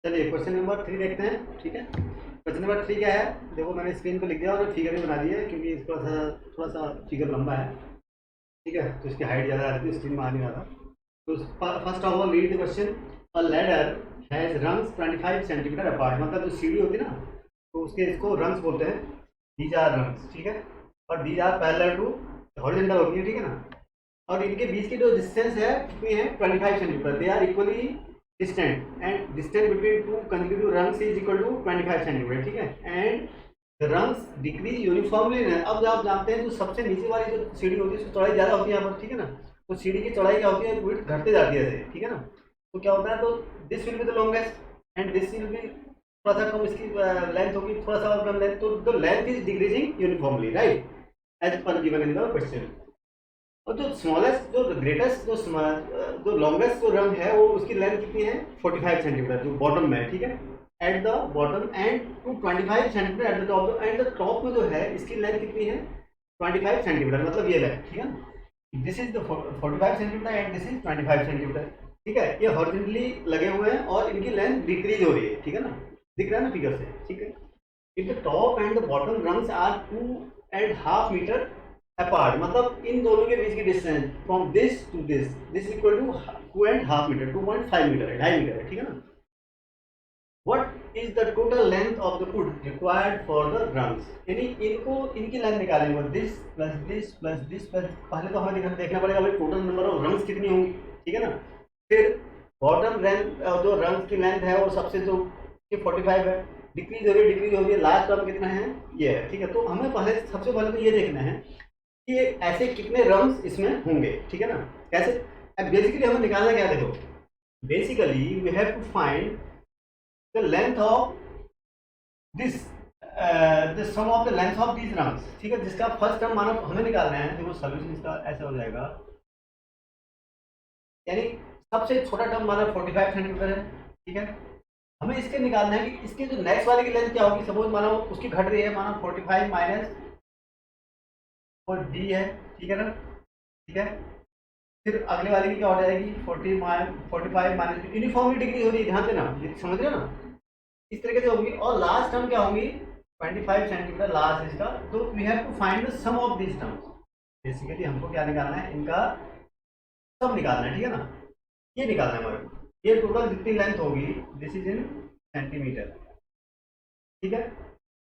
चलिए question number 3 देखते हैं। ठीक है, क्वेश्चन नंबर 3 क्या है, देखो मैंने स्क्रीन पे लिख दिया और फिगर भी बना दी है क्योंकि थोड़ा सा फिगर लंबा है। ठीक है, तो इसकी हाइट ज़्यादा आ रही थी, स्क्रीन में आ नहीं रहा था। तो first of all read the question. A ladder has rungs 25 centimetre apart, मतलब जो सीढ़ी होती है ना, तो उसके इसको रंग्स बोलते हैं। दीज आर रंग्स, ठीक है, और these are parallel to horizontal होती है, ठीक है ना। और इनके बीच की जो डिस्टेंस है कितनी है, 25 centimetre. They are equally distant and distance between two consecutive rungs is equal to 25 centimetre, ठीक है। एंड द रंग्स डिक्रीज यूनिफॉर्मली। अब आप जानते हैं जो सबसे नीचे वाली जो सीढ़ी होती है उसकी चौड़ाई ज़्यादा होती है यहाँ पर, ठीक है ना। तो सीढ़ी की चौड़ाई क्या होती है, विड्थ घटते जाती है ऐसे, ठीक है ना। तो क्या होता है, तो this will be the longest and this will be थोड़ा सा कम, इसकी लेंथ होगी थोड़ा सा और कम लेंथ, तो the length is decreasing uniformly, right, as per given in the question. और जो स्मॉलेस्ट जो ग्रेटेस्ट जो लॉन्गेस्ट जो रंग है वो उसकी लेंथ कितनी है, 45 सेंटीमीटर, जो बॉटम में है, ठीक है, at the bottom and to 25 centimetre at the top. And the top में जो है इसकी लेंथ कितनी है, 25 सेंटीमीटर, मतलब ये लेंथ, ठीक है। This is the 45 centimetre and this is 25 centimetre, ठीक है। ये हॉरिजॉन्टली लगे हुए हैं और इनकी लेंथ डिक्रीज हो रही है, ठीक है ना, दिख रहा है ना फिगर से, ठीक है। If the top and the bottom rungs are 2.5 metre apart, मतलब इन दोनों के बीच की distance from this to this equal to 2.5 metre, 2.5 metre है, 2.5 मीटर है, ठीक है ना। What is the total length of the wood required for the rungs, यानी इनको इनकी लेंथ निकालेंगे, this plus this plus this plus, पहले तो हमें देखना पड़ेगा भाई टोटल नंबर ऑफ रंग्स कितनी होंगी, ठीक है ना। फिर बॉटम लेंथ जो रंग्स की लेंथ है वो सबसे जो 45 है, डिक्रीज हो रही है, लास्ट टर्म कितना है, ये है, ठीक है। तो हमें पहले सबसे पहले तो ये देखना है कि ऐसे कितने रंग्स इसमें होंगे, ठीक है ना। कैसे, अब बेसिकली हमें निकालना क्या है, देखो basically we have to find the length of this the sum of the length of these rungs, ठीक है, जिसका फर्स्ट टर्म मानो हमें निकालना है। देखो सोल्यूशन इसका ऐसा हो जाएगा, यानी सबसे छोटा टर्म माना 45 सेंटीमीटर है, ठीक है। हमें इसके निकालना है कि इसके जो नेक्स्ट वाले की लेंथ क्या होगी, सपोज माना उसकी घट रही है, माना 45 माइनस और डी है, ठीक है ना, ठीक है। फिर अगले वाले की क्या हो जाएगी, 45 माइनस, यूनिफॉर्मली डिग्री हो रही है, ध्यान देना, ये समझ रहे हो ना, इस तरीके से होगी। और लास्ट टर्म क्या होंगी, 25 सेंटीमीटर लास्ट इसका। तो we have to find the sum of this terms. Basically हमको क्या निकालना है, इनका सम निकालना है, ठीक है ना। ये निकालना है हमारे को, ये टोटल जितनी लेंथ होगी, दिस इज इन सेंटीमीटर, ठीक है।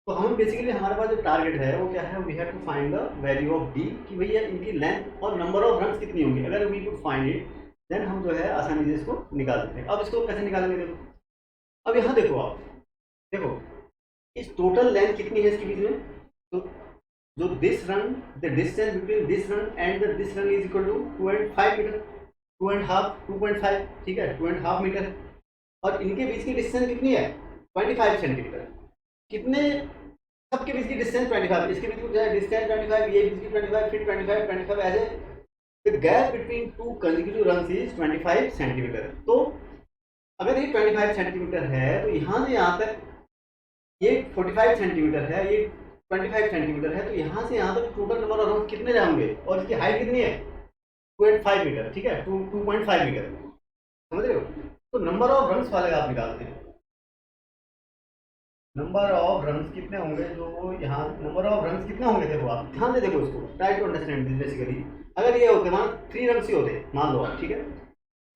तो हम बेसिकली हमारे पास जो टारगेट है वो क्या है, we have to find the value of d, कि भैया इनकी लेंथ और नंबर ऑफ रन्स कितनी होंगी। अगर we could find it then हम जो है आसानी से इसको निकाल सकते हैं। अब इसको कैसे निकालेंगे, देखो अब यहाँ देखो, आप देखो इस टोटल लेंथ कितनी है इसके बीच में, तो जो this rung, the distance between this rung and the this rung is equal to 2.5 metre, 2.5, ठीक है, 2.5 मीटर। और इनके बीच की डिस्टेंस कितनी है, 25 सेंटीमीटर। कितने, सबके बीच की डिस्टेंस 25, इसके बीच की डिस्टेंस 25, ये बीच की 25, फिर 25 ऐसे the gap between two consecutive runs is 25 centimetre. तो अगर ये 25 सेंटीमीटर है तो यहाँ से यहाँ तक ये 45 सेंटीमीटर है, ये 25 सेंटीमीटर है, तो यहाँ से यहाँ तक टोटल नंबर ऑफ रन्स कितने जाएंगे, और इसकी हाइट कितनी है, 2.5 मीटर, ठीक है, 2.5 मीटर, समझ रहे हो। तो नंबर ऑफ रन्स वाले आप निकालते हैं, नंबर ऑफ रन्स कितने होंगे, जो यहाँ नंबर ऑफ रन्स कितने होंगे, देखो आप ध्यान से देखो इसको, try to understand this. Basically अगर ये होते मान 3 रन्स ही होते, मान लो आप, ठीक है।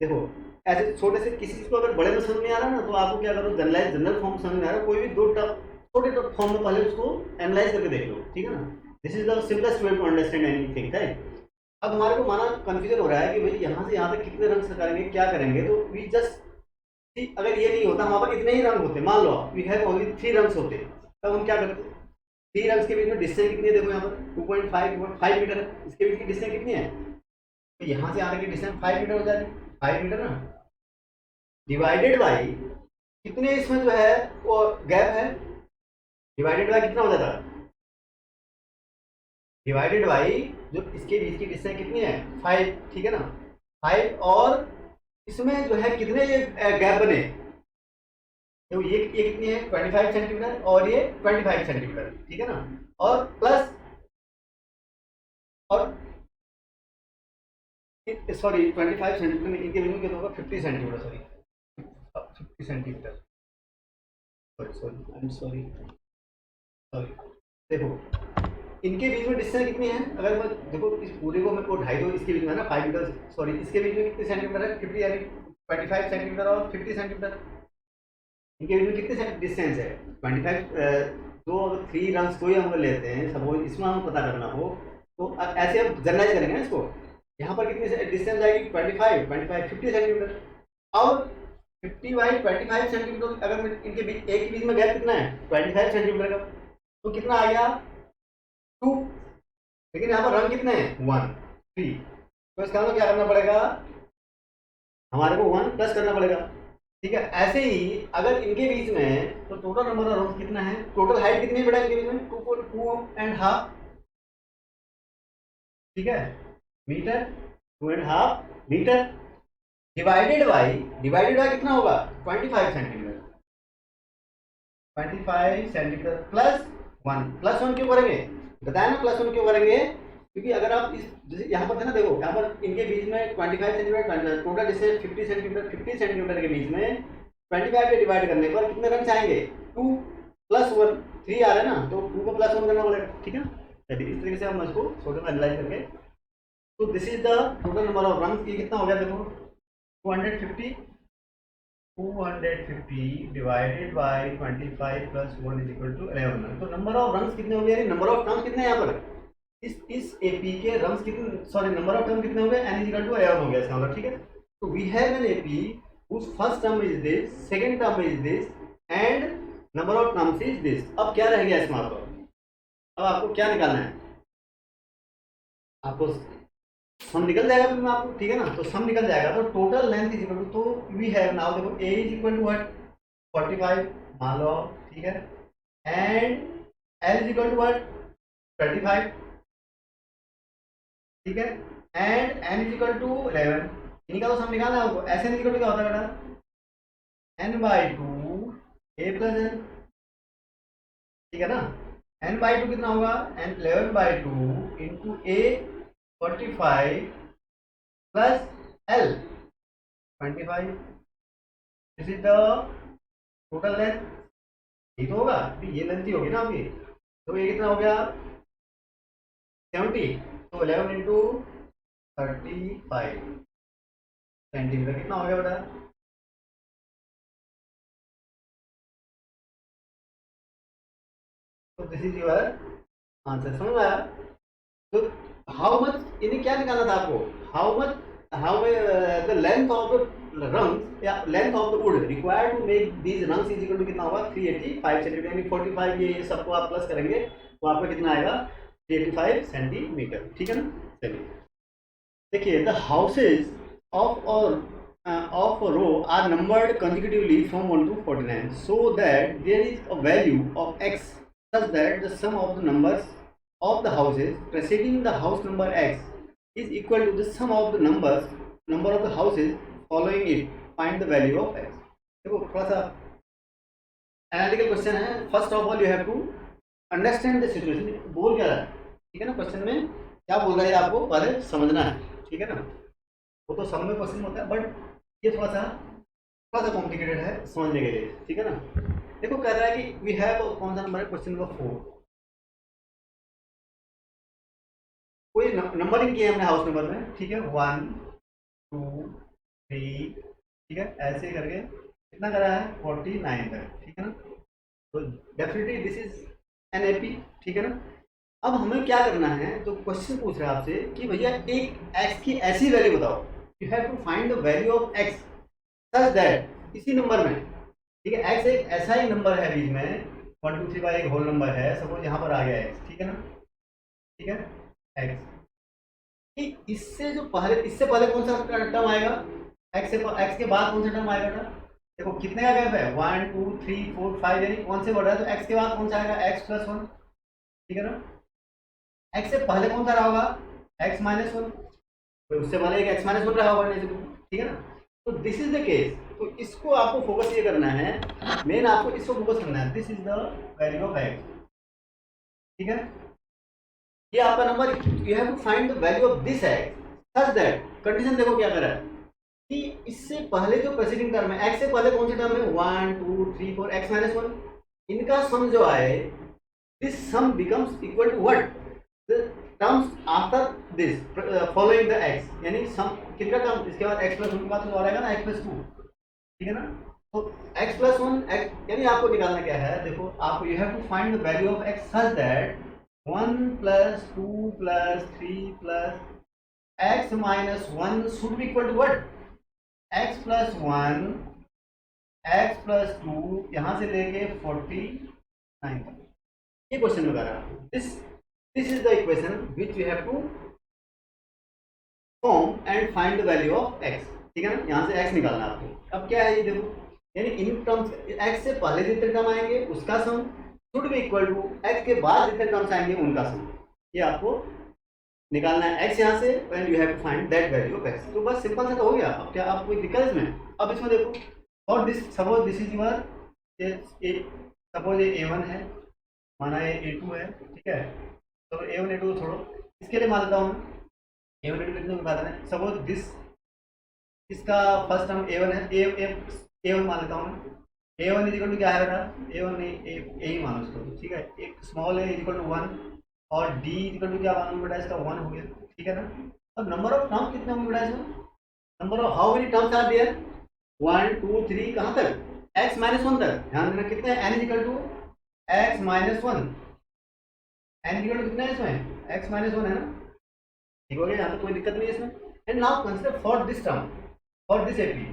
देखो ऐसे छोटे से किसी चीज को अगर बड़े में समझ में आ रहा है ना, तो आपको क्या करो, जनरल फॉर्म समझ में आ रहा है, कोई भी दो टर्म छोटे फॉर्म में पहले उसको एनालाइज करके देख लो, ठीक है ना। This is the simplest way to understand anything, right. अब हमारे को माना कंफ्यूजन हो रहा है कि भाई यहाँ से यहाँ तक कितने रन्स करेंगे, क्या करेंगे, तो वी जस्ट, अगर ये नहीं होता, वहां पर कितने ही रंग होते, मान लो वी हैव ओनली 3 रंग्स होते, तब हम क्या करते, 3 रंग्स के बीच में डिस्टेंस कितनी है, देखो यहाँ पर 2.5 मीटर है, इसके बीच की डिस्टेंस कितनी है, तो यहाँ से आने की डिस्टेंस 5 मीटर हो जाएगी, 5 मीटर ना, डिवाइडेड बाई कितने इसमें जो है वो गैप है, डिवाइडेड बाई कितना हो जाता है, डिवाइडेड बाई जो इसके बीच की डिस्टेंस कितनी है, 5, ठीक है ना, 5। और इसमें जो है कितने ये गैप बने, तो ये कितनी है, 25 सेंटीमीटर और ये 25 सेंटीमीटर, ठीक है ना। और प्लस, और सॉरी 25 सेंटीमीटर, इनके बीच में कितना होगा, 50 सेंटीमीटर, सॉरी 50 सेंटीमीटर, सॉरी, देखो इनके बीच में डिस्टेंस कितनी है, अगर मैं देखो इस पूरे को मैं को ढाई दो, इसके बीच में है ना 5 मीटर, सॉरी इसके बीच में कितने सेंटीमीटर है 50 यानी 25 सेंटीमीटर और 50 सेंटीमीटर, इनके बीच में कितने डिस्टेंस है 25। दो अगर 3 रंग्स कोई हम लेते हैं सपोज, इसमें हम पता करना हो तो ऐसे हम जनरलाइज करेंगे ना इसको, यहाँ पर कितनी डिस्टेंस आएगी 25 50 सेंटीमीटर। अब 50 बाई 25 सेंटीमीटर, अगर मैं इनके बीच एक के बीच में गैप कितना है 25 सेंटीमीटर का, तो कितना आ गया 2, लेकिन यहाँ पर रंग कितने हैं 1 3, तो इसका मतलब क्या करना पड़ेगा, हमारे को 1 प्लस करना पड़ेगा। ठीक है, ऐसे ही अगर इनके बीच में, तो टोटल नंबर ऑफ रंग्स कितना है, टोटल हाइट कितनी बेटा इनके बीच में 2.5, ठीक है मीटर, 2.5 मीटर, डिवाइडेड बाई कितना होगा 25 सेंटीमीटर, 25 सेंटीमीटर प्लस 1 क्यों करेंगे, बताया ना प्लस 1 क्यों करेंगे, क्योंकि अगर आप इस जैसे यहाँ पर थे ना, देखो यहाँ पर इनके बीच में 25 सेंटीमीटर, टोटल डिस्टेंस 50 सेंटीमीटर के बीच में 25 पे डिवाइड करने पर कितने रंग आएंगे 2 प्लस 1 3 आ रहा है ना, तो 2 को प्लस 1 करना पड़ेगा। ठीक है, चलिए इस तरीके से हम इसको छोटे में एनालाइज करके, तो this is the total number of rungs, ये कितना हो गया देखो 250 divided by 25 plus 1 is equal to 11। तो नंबर ऑफ रंग्स कितने हो गए, नंबर ऑफ टर्म्स कितने हैं यहाँ पर, इस एपी के रंग्स कितने, सॉरी नंबर ऑफ टर्म कितने हो गए, n इज इक्वल टू 11 हो गया इसका मतलब। ठीक है, तो we have an AP whose first term is this, second term is this and number of terms is this। अब क्या रह गया इसमें, अब आपको क्या निकालना है, आपको सम निकल जाएगा फिर आपको, ठीक है ना, तो सम निकल जाएगा, तो total length is equal to, तो वी हैव नाउ देखो a is equal to what 45 मान लो, ठीक है, and l is equal to what 35, ठीक है, and n is equal to 11, इन्हीं का तो सम निकालना है आपको। ऐसे इक्वल टू क्या होता है बेटा n/2 a प्लस n, ठीक है ना, n/2 कितना होगा, n 11/2 into a 45 plus l 25, this is the total length, ये तो होगा, ये लेंथ ही होगी ना आपकी, तो ये कितना हो गया 70, तो 11 इंटू 35 सेंटीमीटर कितना हो गया बेटा, तो दिस इज योर आंसर, समझ आया। तो हाउ मच, इन्हें क्या निकालना था आपको, how the length of the rungs या length of the wood required to make these rungs is equal to कितना होगा 385 सेंटीमीटर, यानी 45 ये सबको आप प्लस करेंगे तो आपका कितना आएगा 385 सेंटीमीटर। ठीक है ना, चलिए देखिए, the houses of a row are numbered consecutively from 1 to 49 so that there is a value of x such that the sum of the numbers of the houses preceding the house number x is equal to the sum of the number of the houses following it, find the value of x। देखो थोड़ा सा analytical question है, first of all you have to understand the situation, बोल क्या रहा है, ठीक है ना, क्वेश्चन में क्या बोल रहा है आपको पहले समझना है, ठीक है ना, वो तो सब में क्वेश्चन होता है बट ये थोड़ा सा कॉम्प्लिकेटेड है समझने के लिए, ठीक है ना। देखो कह रहा है कि वी हैव, कौन सा नंबर है, क्वेश्चन नंबर 4, कोई नंबरिंग किया हमने हाउस नंबर में, ठीक है 1 2 3, ठीक है, ऐसे करके कितना करा है 49 तक, ठीक है ना, तो definitely this is an AP, ठीक है ना। अब हमें क्या करना है, तो क्वेश्चन पूछ रहा है आपसे कि भैया एक x की ऐसी वैल्यू बताओ, you have to find the value of x such that, इसी नंबर में, ठीक है, x एक ऐसा ही नंबर है बीच में 1 2 3 का एक होल नंबर है, सपोज यहाँ पर आ गया x, ठीक है ना, ठीक है x, कि इससे जो पहले, इससे पहले कौन सा टर्म आएगा, x के बाद कौन सा टर्म आएगा था, देखो कितने का गैप है 1 2 3 4 5, यानी कौन से बढ़ रहा है, तो x के बाद कौन सा आएगा x प्लस 1, ठीक है ना, x से पहले कौन सा रहा होगा x माइनस 1, तो उससे पहले एक x माइनस 1 रहा होगा, ठीक है ना, तो दिस इज द केस। तो इसको आपको फोकस ये करना है, मेन आपको इसको फोकस करना है, this is the value of x, ठीक है, ये आपका number, you have to find the value of this x such that, condition देखो क्या कर रहा है, कि इससे पहले जो प्रेसिडिंग टर्म है, x से पहले कौन सी टर्म है, 1 2 3 4 x माइनस 1, इनका सम जो आए, this sum becomes equal to what, the terms after this following the x, यानी सम कितना टर्म इसके बाद x प्लस 1 के बाद तो आएगा ना x प्लस 2, ठीक है ना। तो x प्लस 1 यानी आपको निकालना क्या है, देखो आपको you have to find the value of x such that 1 plus 2 plus 3 plus x minus 1 should be equal to what, x plus 1 x plus 2 यहाँ से लेके 49 तक, ये क्वेश्चन में करा। This is the equation which you have to form and find the value of x, ठीक है ना। यहाँ से x निकालना आपको। अब क्या है ये देखो, यानी इन टर्म्स x से पहले जितने टर्म आएंगे उसका sum should be equal to x के बाद जितने टर्म्स आएंगे उनका सम, ये आपको निकालना है x यहाँ से, and you have to find that value of x। तो बस सिंपल सा तो हो गया। अब क्या आप कोई दिक्कत इसमें, अब इसमें देखो, और this suppose this is your, suppose ये a1 है, माना ये a2 है, ठीक है। तो a1 a2 छोड़ो, इसके लिए मान लेता हूँ a1 a2 लिखने की बात है। सपोज दिस, इसका फर्स्ट टर्म a1 है, a1 मान लेता हूँ। a1 इज इक्वल टू क्या है बेटा, a1 नहीं a ही मानो उसको, ठीक है। एक small a is equal to 1 और d इज इक्वल टू क्या मानो बेटा, इसका 1 हो गया, ठीक है ना। अब नंबर ऑफ टर्म कितने होंगे बेटा इसमें, number of how many terms are there, 1 2 3 कहाँ तक, x माइनस 1 तक। ध्यान देना कितने, n is equal to x minus 1, n is equal to कितना है इसमें, x माइनस 1 है ना, ठीक हो गया। यहाँ तो कोई दिक्कत नहीं है इसमें। And now consider for this term, for this AP,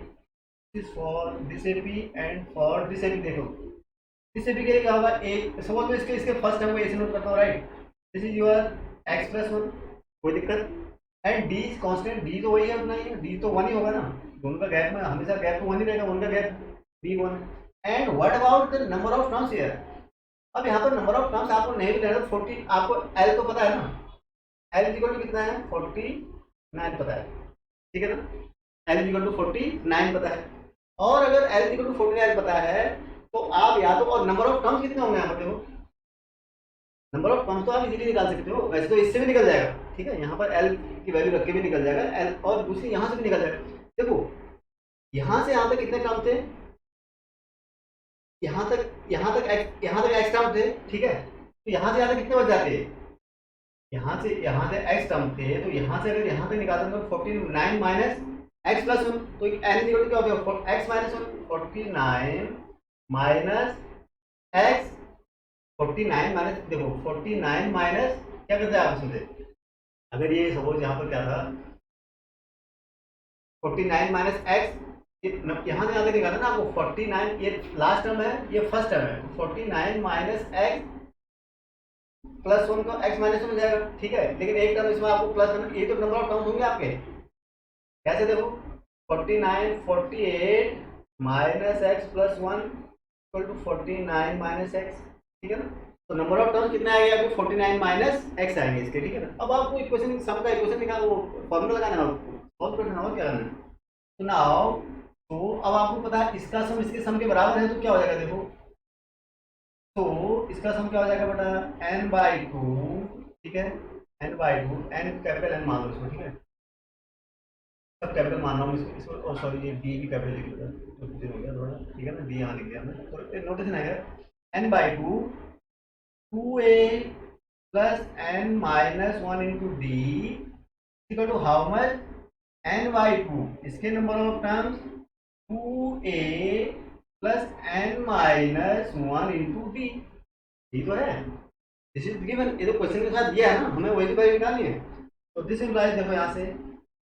this for this AP and for this AP. देखो दिस एपी के लिए क्या होगा, एक सपोज तो इसके फर्स्ट टर्म को ऐसे नोट करता हूँ, right. This is your x plus 1, कोई दिक्कत। And d is constant, d तो वही है उतना ही है, d तो 1 ही होगा ना, दोनों का गैप में हमेशा गैप तो 1 ही रहेगा, उनका gap d 1। And what about the number of terms here, अब यहाँ पर नंबर ऑफ टर्म्स आपको नहीं लेना, 40, आपको l तो पता है ना, l इज इक्वल टू कितना है, 49 पता है, ठीक है ना। l इज इक्वल टू 49 पता है, और अगर l इज इक्वल टू 49 पता है तो आप या तो, और नंबर ऑफ टर्म्स कितने होंगे यहाँ पर देखो, नंबर ऑफ टर्म्स तो आप इजीली निकाल सकते हो, वैसे तो इससे भी निकल जाएगा, ठीक है। यहाँ पर l की वैल्यू रख के भी निकल जाएगा l, और दूसरी यहाँ से भी निकल जाएगा। देखो यहाँ से यहाँ तक कितने टर्म थे, यहाँ तक x टर्म थे, ठीक है। तो यहाँ से यहाँ तक कितने बच जाते हैं, यहाँ से x टर्म थे, तो यहाँ से अगर यहाँ तक निकालते हैं तो 49 माइनस x प्लस 1, तो n इज इक्वल टू क्या हो गया, x minus 1, 49 minus x, 49 minus, देखो 49 माइनस क्या करते हैं आप इसमें से, अगर ये सपोज यहाँ पर क्या था 49 माइनस x, यहाँ से यहाँ तक निकालना ना आपको, 49 ये लास्ट टर्म है, ये फर्स्ट टर्म है, 49 माइनस x प्लस 1 का x माइनस 1 हो जाएगा, ठीक है। लेकिन एक टर्म इसमें आपको प्लस करना, ये तो नंबर ऑफ टर्म्स होंगे आपके, कैसे देखो 49 48 minus x plus 1 equal to 49 minus x, ठीक है ना। तो नंबर ऑफ टर्म्स कितने आएंगे आपको, 49 माइनस x आएंगे इसके, ठीक है ना। अब आपको इक्वेशन सम का इक्वेशन निकालना, वो फॉर्मूला लगाना है आपको, सॉल्व करना है, और क्या करना है। तो नाउ, तो अब आपको पता है इसका सम इसके सम के बराबर है, तो क्या हो जाएगा देखो, तो इसका सम क्या हो जाएगा बेटा, n/2, ठीक है, n/2, n कैपिटल n मान लो इसको, ठीक है, सब कैपिटल मान रहा हूँ इसको, और सॉरी ये d भी कैपिटल लिख दिया, तो हो गया थोड़ा, ठीक है ना, d यहाँ लिख दिया हमने, तो नोटेशन आएगा n/2 2a plus n minus 1 into d equal to how much, n/2, इसके number of terms 2a plus n minus 1 into d, ठीक तो है, दिस इज गिवन, ये तो क्वेश्चन के साथ दिया है ना, हमें वही तो वैल्यू निकालनी है। तो दिस इम्प्लाइज, देखो यहाँ से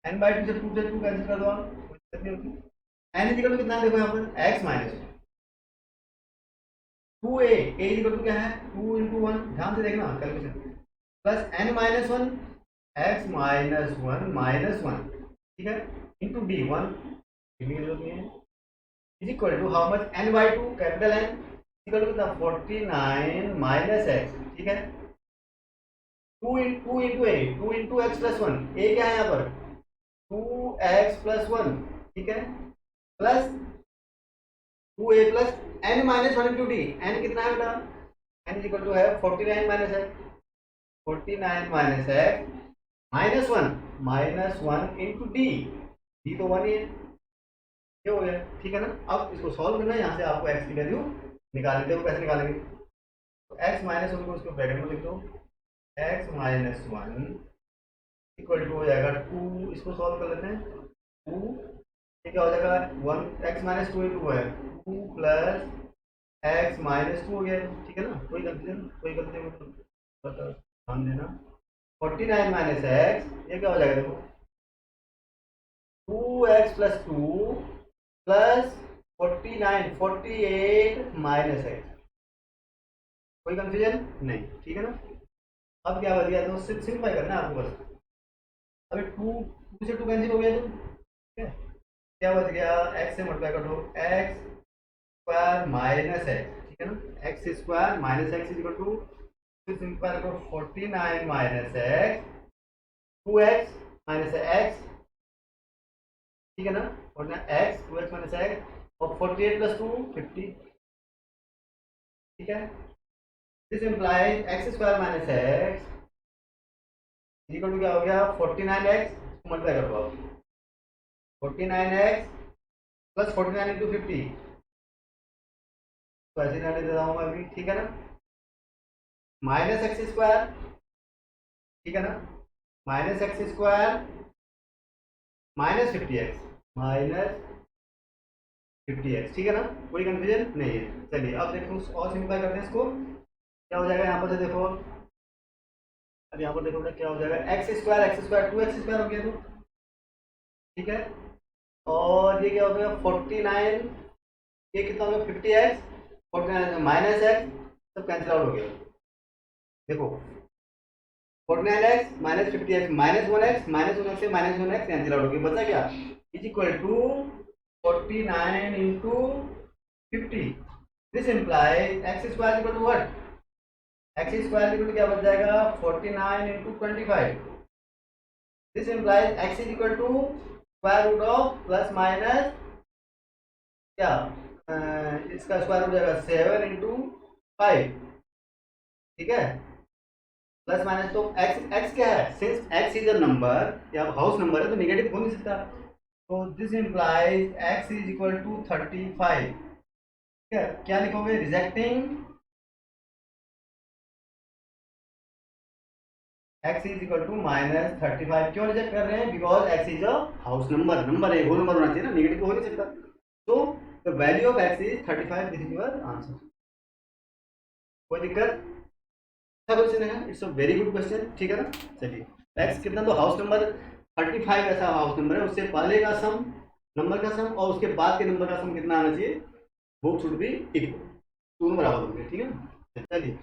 n/2 से 2 कैंसिल कर दो आप, कोई दिक्कत नहीं होती। n इक्वल टू कितना है देखो यहाँ पर, x minus 2a, a equal to क्या है 2 इंटू 1, ध्यान से देखना calculation, plus n minus 1 x minus 1 minus 1, ठीक है, इंटू डी 1, लिखने की जरूरत नहीं है, is equal to how much, n/2 capital N equal to 49 minus x, ठीक है, 2 into a, 2 into x plus 1, a क्या है यहाँ पर 2x प्लस 1, ठीक है, plus 2a plus n minus 1 into D, n कितना है बेटा, n इज इक्वल टू है 49 minus x, 49 minus x minus 1 into D, D तो 1 ही है, ये हो गया, ठीक है ना। अब इसको सॉल्व करना है, यहाँ से आपको एक्स की वैल्यू निकालनी, देखो कैसे निकालेंगे। तो एक्स माइनस वन को उसको ब्रैकेट में लिख दो, x minus one equal to हो जाएगा टू, इसको सॉल्व कर लेते हैं, टू, ये क्या हो जाएगा, one, x minus two two है, two plus x minus two हो गया, ठीक है ना। कोई कंफ्यूजन, कोई गलती मतलब ध्यान देना। 49 माइनस एक्स, ये क्या हो जाएगा देखो, 2x plus two plus 49 48 minus x, कोई कंफ्यूजन नहीं, ठीक है ना। अब क्या बच गया, तो सिंपलीफाई करना है आपको बस। अभी टू से टू कैंसिल हो गया, तो ठीक है, क्या बच गया, एक्स से मल्टीप्लाई कर दो, एक्स स्क्वायर माइनस एक्स, ठीक है ना, x square minus x is equal to, फिर सिंपलीफाई करो 49 minus x, 2x minus x, ठीक है ना, और एक्स 2x माइनस एक्स और 48 प्लस टू 50, ठीक है। This implies x square minus x equal to क्या हो गया, 49x मल्टीप्लाई कर दो आप, 49x प्लस 49 इंटू 50, तो ऐसे जाने दे रहा हूँ मैं अभी, ठीक है ना, माइनस एक्स स्क्वायर, ठीक है ना, minus x square minus 50x minus 50x, ठीक है ना, कोई कंफ्यूजन नहीं है। चलिए अब देखो और सिंपलीफाई करते हैं इसको, क्या हो जाएगा यहाँ पर से देखो, अब यहाँ पर देखो क्या हो जाएगा, एक्स स्क्वायर 2x स्क्वायर हो गया, तो ठीक है, और ये क्या हो गया 49, ये कितना हो गया 50x, 49 माइनस एक्स, सब कैंसिल आउट हो गया, देखो 49x minus 50x minus 1x minus 1x से माइनस 1x कैंसिल आउट हो गया, बचा क्या, is equal to 49 into 50, this implies x square equal to what, x square equal to क्या बच जाएगा 49 into 25, this implies x is equal to square root of plus minus क्या, इसका square हो जाएगा 7 इंटू 5, ठीक है, प्लस माइनस, तो एक्स एक्स क्या है, since x is a number या हाउस नंबर है तो नेगेटिव हो नहीं सकता, तो this implies x is equal to 35, ठीक है, क्या लिखोगे, rejecting x is equal to minus 35, क्यों रिजेक्ट कर रहे हैं, because x is a whole number, number है, होल नंबर होना चाहिए ना, नेगेटिव हो नहीं सकता, तो the value of x is 35, this is your answer, कोई दिक्कत, अच्छा क्वेश्चन है, it's a very good question, ठीक है ना। चलिए x कितना, तो हाउस नंबर 35 ऐसा हाउस नंबर है, उससे पहले का सम, नंबर का सम और उसके बाद के नंबर का सम कितना आना चाहिए, वो शुड बी इक्वल, दोनों बराबर होंगे, ठीक है ना। चलिए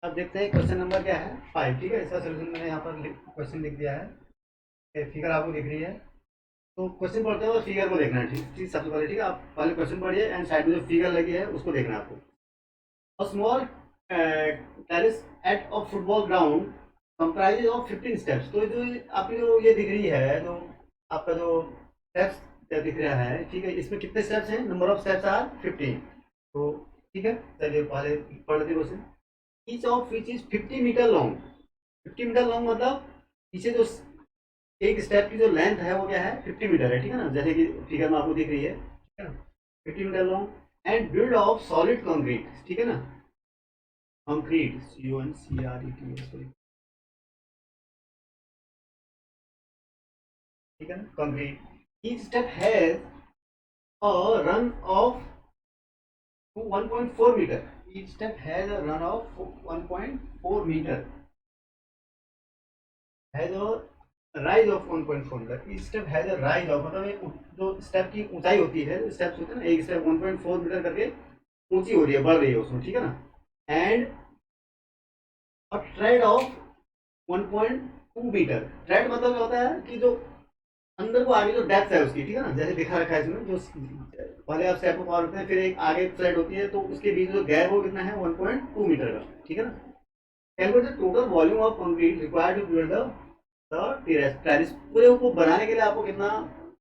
अब देखते हैं क्वेश्चन नंबर क्या है 5, ठीक है, इसका सोल्यूशन मैंने यहाँ पर क्वेश्चन लिख दिया है, फिगर आपको दिख रही है, तो क्वेश्चन पढ़ते हैं और फिगर को देखना है, ठीक, सबसे पहले, ठीक है, आप पहले क्वेश्चन पढ़िए एंड साइड में जो फिगर लगी है उसको देखना है आपको। A small terrace at a football ground comprises of 15 steps, तो जो आपकी जो ये दिख रही है, जो आपका जो स्टेप्स दिख रहा है, ठीक है, इसमें कितने स्टेप्स हैं, नंबर ऑफ स्टेप्स आर 15, तो ठीक है, चलिए पहले पढ़ लेते question, each of which is 50 meter long, 50 meter long मतलब पीछे जो एक स्टेप की जो लेंथ है वो क्या है 50 मीटर है, ठीक है ना, जैसे कि फिगर में आपको दिख रही है, ठीक है ना, 50 meter long and build of solid concrete, ठीक है ना, कंक्रीट CONCRET, सॉरी, ठीक है ना, concrete, each step has a run of 1.4 meter, each step has a run of 1.4 meter, has a rise of 1.4 meter, each step has a rise of, मतलब एक जो step की ऊंचाई होती है, स्टेप्स होते हैं ना, एक स्टेप 1.4 मीटर करके ऊंची हो रही है, बढ़ रही है उसमें, ठीक है ना, and a tread of 1.2 meter, tread मतलब क्या होता है कि जो अंदर को आगे जो डेप्थ है उसकी, ठीक है ना, जैसे दिखा रखा है इसमें, जो पहले आप स्टेप को पार करते हैं फिर एक आगे थ्रेड होती है, तो उसके बीच जो गैप वो कितना है 1.2 मीटर का, ठीक है ना। Calculate the total volume of concrete required to build the terrace, पूरे को बनाने के लिए आपको कितना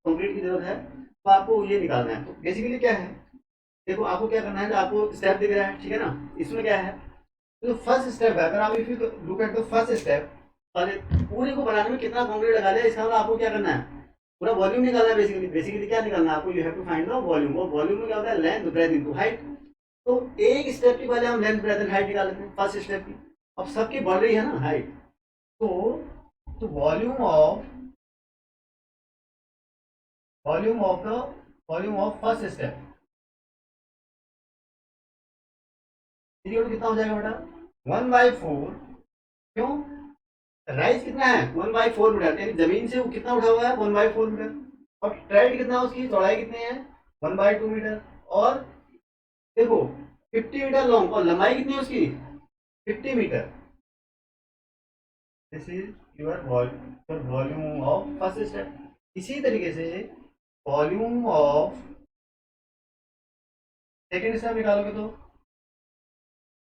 कंक्रीट की जरूरत है, तो आपको ये निकालना है, तो बेसिकली क्या है, देखो आपको क्या करना है, तो आपको स्टेप दिख रहा है, ठीक है ना, इसमें क्या है, तो फर्स्ट स्टेप है, अगर आप if you look at the first step, और पूरे को बनाने में कितना कंक्रीट लगा लिया, इसका मतलब आपको क्या करना है, पूरा वॉल्यूम निकालना है बेसिकली। बेसिकली क्या निकालना है आपको, you have to find the volume. और वॉल्यूम में क्या होता है, लेंथ ब्रेथ इनटू हाइट। तो एक स्टेप की पहले हम लेंथ ब्रेथ एंड हाइट निकाल लेते हैं, फर्स्ट स्टेप की। अब सबकी बढ़ रही है ना हाइट, तो volume of first step equal to कितना हो जाएगा बेटा, 1/4। क्यों, राइज कितना है 1/4 मीटर, यानी जमीन से वो कितना उठा हुआ है 1/4 मीटर। और ट्रेड कितना है, उसकी चौड़ाई कितनी है 1/2 मीटर। और देखो 50 मीटर लॉन्ग, और लंबाई कितनी है उसकी 50 meter. This is your volume of first step. इसी तरीके से वॉल्यूम ऑफ सेकेंड स्टेप निकालोगे तो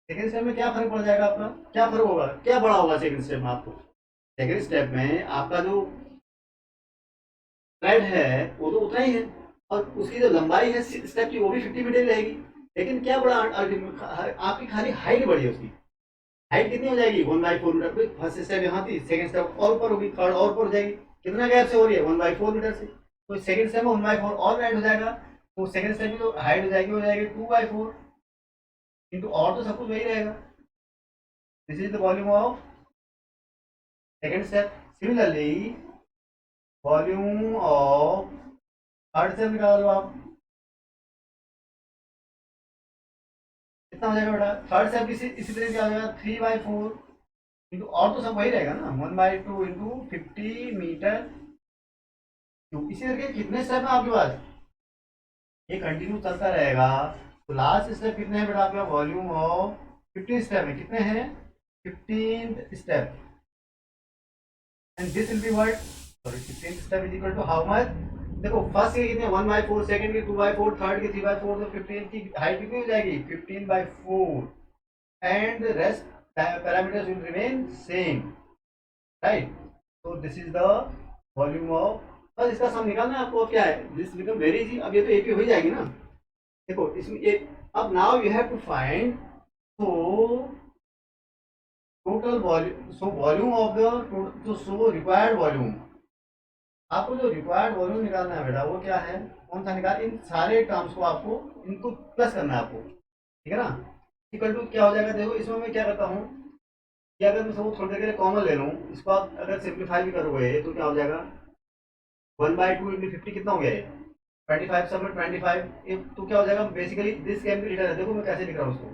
सेकेंड स्टेप में क्या फर्क पड़ जाएगा अपना, क्या फर्क होगा, क्या बड़ा होगा सेकेंड स्टेप में आपको। सेकेंड स्टेप में आपका जो ट्रेड है वो तो उतना ही है, और उसकी जो लंबाई है स्टेप की वो भी 50 मीटर रहेगी। लेकिन क्या बड़ा आपकी खाली हाइट बढ़ी है, उसकी हाइट कितनी हो जाएगी 1/4 मीटर। फर्स्ट स्टेप यहाँ थी, सेकंड स्टेप और ऊपर होगी, थर्ड और ऊपर हो जाएगी। कितना गैप से हो रही है 1/4 मीटर से। तो सेकंड स्टेप में 1/4 और ऐड हो जाएगा, तो सेकंड स्टेप की जो हाइट हो जाएगी 2/4 इंटू, और तो सब कुछ वही रहेगा। This is the volume of second step. Similarly volume of third step निकालो आप, कितना हो जाएगा बेटा। थर्ड स्टेप इसी तरह क्या हो जाएगा 3/4 इंटू, और तो सब वही रहेगा ना 1/2 इंटू 50 मीटर क्यूब। इसी तरीके कितने स्टेप है आपके पास, ये कंटिन्यू चलता रहेगा। तो लास्ट स्टेप कितने हैं बेटा आपका, वॉल्यूम ऑफ 15 स्टेप है, कितने हैं 15th step. And this will be what, sorry 15th step is equal to how much. देखो फर्स्ट के कितने 1/4, सेकंड के 2/4, थर्ड के 3/4, तो 15 की हाइट कितनी हो जाएगी 15/4 and rest parameters will remain same, right. तो this is the volume of, बस इसका सम निकालना है आपको। क्या है, दिस बिकम वेरी इजी। अब ये तो एपी हो ही जाएगी ना। देखो इसमें ये, अब now you have to find total volume, so volume of the, so required volume. आपको जो रिक्वायर्ड वॉल्यूम निकालना है बेटा वो क्या है, कौन सा निकाल, इन सारे टर्म्स को आपको इनको प्लस करना है आपको, ठीक है ना। इक्वल टू क्या हो जाएगा, देखो इसमें मैं क्या करता हूँ कि अगर मैं सब थोड़ी देर के लिए कॉमन ले लूँ, इसको आप अगर सिंप्लीफाई भी करोगे तो क्या हो जाएगा 1/2 इंटू 50 कितना हो गया ये 25, सब में 25। तो क्या हो जाएगा, basically this can be return है, देखो मैं कैसे लिख रहा हूँ उसको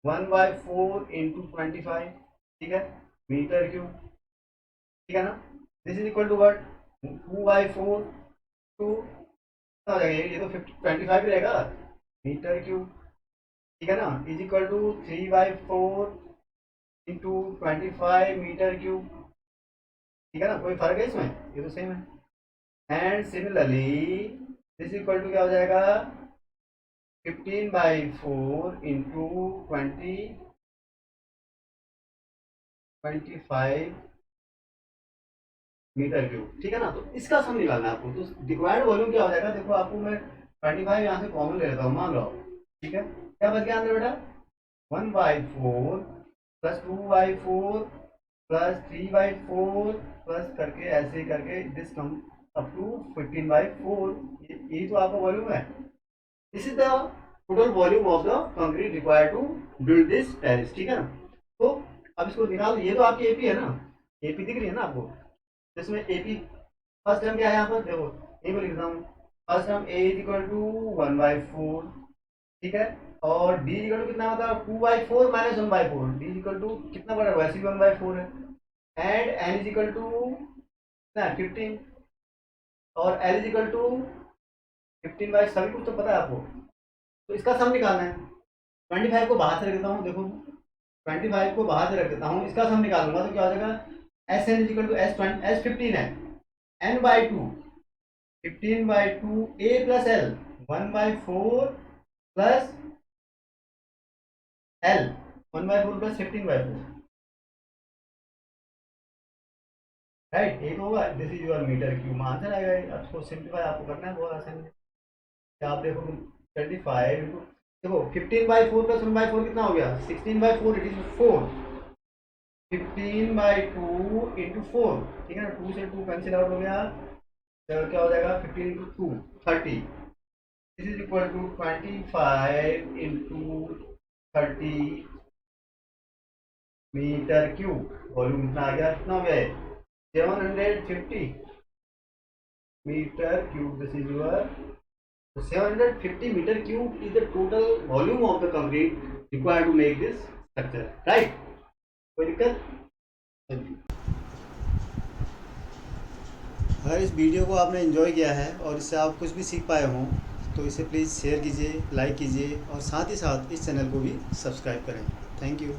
1/4 इंटू 25, ठीक है, मीटर क्यूब, ठीक है ना। This is equal to what 2/4 two, कितना हो जाएगा ये तो 25 ही रहेगा मीटर क्यूब, ठीक है ना, is equal to 3/4 into 25 meter cube, ठीक है ना। कोई फर्क है इसमें, ये तो सेम है। And similarly this equal to क्या हो जाएगा 15/4 इंटू 25 मीटर क्यूब, ठीक है ना। तो इसका सम निकालना है आपको। तो रिक्वायर्ड वॉल्यूम क्या हो जाएगा, देखो आपको मैं 25 यहाँ से कॉमन ले लेता हूँ, मान लो, ठीक है। क्या बच गया अंदर बेटा 1/4 प्लस 2/4 प्लस 3/4 प्लस करके ऐसे करके दिस कम अप टू 15/4। यही तो आपका वॉल्यूम है। This is the total volume of the concrete required to build this terrace, ठीक है ना। तो अब इसको निकाल, ये तो आपकी एपी है ना, एपी दिख रही है ना आपको। इसमें एपी फर्स्ट टर्म क्या है यहाँ पर, देखो ये मैं लिख रहा हूँ, first term a is equal to 1/4, ठीक है, और डी इक्वल टू कितना होता है 2/4 माइनस 1/4, डी इक्वल टू कितना बड़ा है वैसे भी 1/4 है, and n is equal to कितना 15, और एल इज इक्वल टू 15/, सभी कुछ तो पता है आपको। तो इसका सम निकालना है। 25 को बाहर से रख देता हूँ, देखो 25 को बाहर से रख देता हूँ, इसका सम निकालूंगा तो क्या हो जाएगा S N equal to S 15 है, n/2 15/2 a plus l 1/4 plus l 1/4 plus 15/4, right. एक होगा, this is your metre cube, answer आएगा। आपको सिंप्लीफाई आपको करना है, बहुत आसान है। क्या आप देखो 25 इंटू, देखो 15/4 प्लस 1/4 कितना हो गया 16/4, इट इज 4, 15/2 इंटू 4, ठीक है ना, 2 से 2 कैंसिल आउट हो गया, तो क्या हो जाएगा 15 into 2 30, this is equal to 25 into 30 meter cube. Volume कितना आ गया, कितना हो गया है 750 meter cube. This is your 750 meter cube is the total volume of the concrete required to make this structure, right? कोई दिक्कत? अगर इस वीडियो को आपने एंजॉय किया है और इससे आप कुछ भी सीख पाए हों तो इसे प्लीज़ शेयर कीजिए, लाइक कीजिए और साथ ही साथ इस चैनल को भी सब्सक्राइब करें। Thank you.